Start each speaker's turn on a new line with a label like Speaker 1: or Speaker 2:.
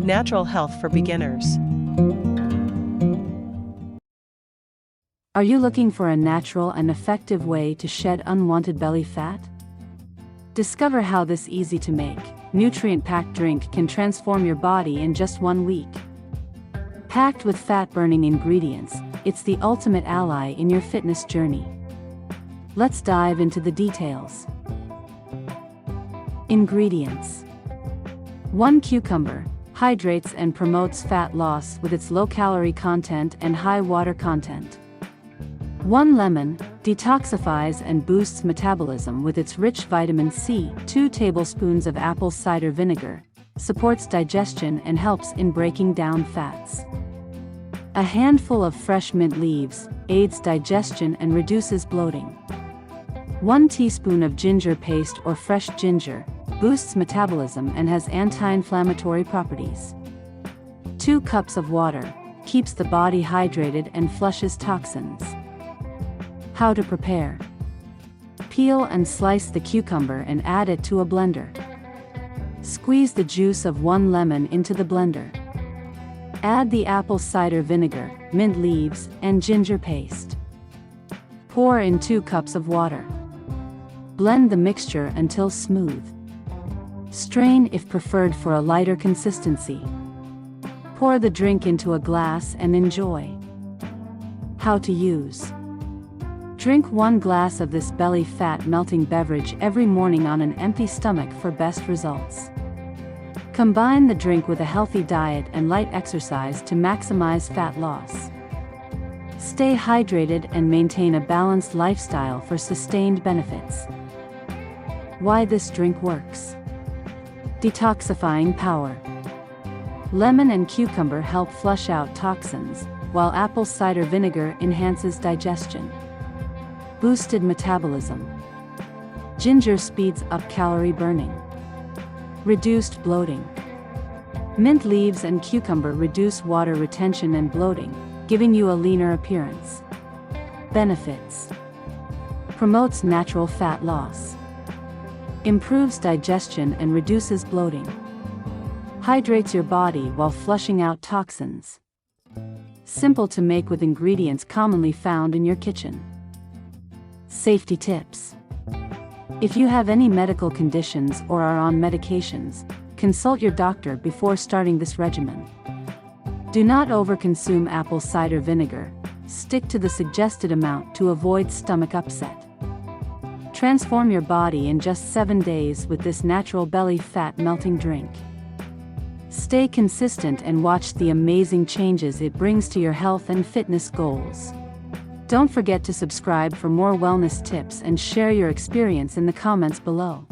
Speaker 1: natural health for beginners.
Speaker 2: Are you looking for a natural and effective way to shed unwanted belly fat? Discover how this easy-to-make, nutrient-packed drink can transform your body in just 1 week. Packed with fat-burning ingredients, it's the ultimate ally in your fitness journey. Let's dive into the details. Ingredients: 1 cucumber, hydrates and promotes fat loss with its low-calorie content and high water content. 1 lemon, detoxifies and boosts metabolism with its rich vitamin C. 2 tablespoons of apple cider vinegar, supports digestion and helps in breaking down fats. A handful of fresh mint leaves, aids digestion and reduces bloating. 1 teaspoon of ginger paste or fresh ginger, boosts metabolism and has anti-inflammatory properties. 2 cups of water, keeps the body hydrated and flushes toxins. How to prepare: peel and slice the cucumber and add it to a blender. Squeeze the juice of 1 lemon into the blender. Add the apple cider vinegar, mint leaves, and ginger paste. Pour in 2 cups of water. Blend the mixture until smooth. Strain if preferred for a lighter consistency. Pour the drink into a glass and enjoy. How to use: drink 1 glass of this belly fat melting beverage every morning on an empty stomach for best results. Combine the drink with a healthy diet and light exercise to maximize fat loss. Stay hydrated and maintain a balanced lifestyle for sustained benefits. Why this drink works: detoxifying power. Lemon and cucumber help flush out toxins, while apple cider vinegar enhances digestion. Boosted metabolism. Ginger speeds up calorie burning. Reduced bloating. Mint leaves and cucumber reduce water retention and bloating, giving you a leaner appearance. Benefits: promotes natural fat loss. Improves digestion and reduces bloating. Hydrates your body while flushing out toxins. Simple to make with ingredients commonly found in your kitchen. Safety tips: if you have any medical conditions or are on medications, consult your doctor before starting this regimen. Do not overconsume apple cider vinegar. Stick to the suggested amount to avoid stomach upset. Transform your body in just 7 days with this natural belly fat melting drink. Stay consistent and watch the amazing changes it brings to your health and fitness goals. Don't forget to subscribe for more wellness tips and share your experience in the comments below.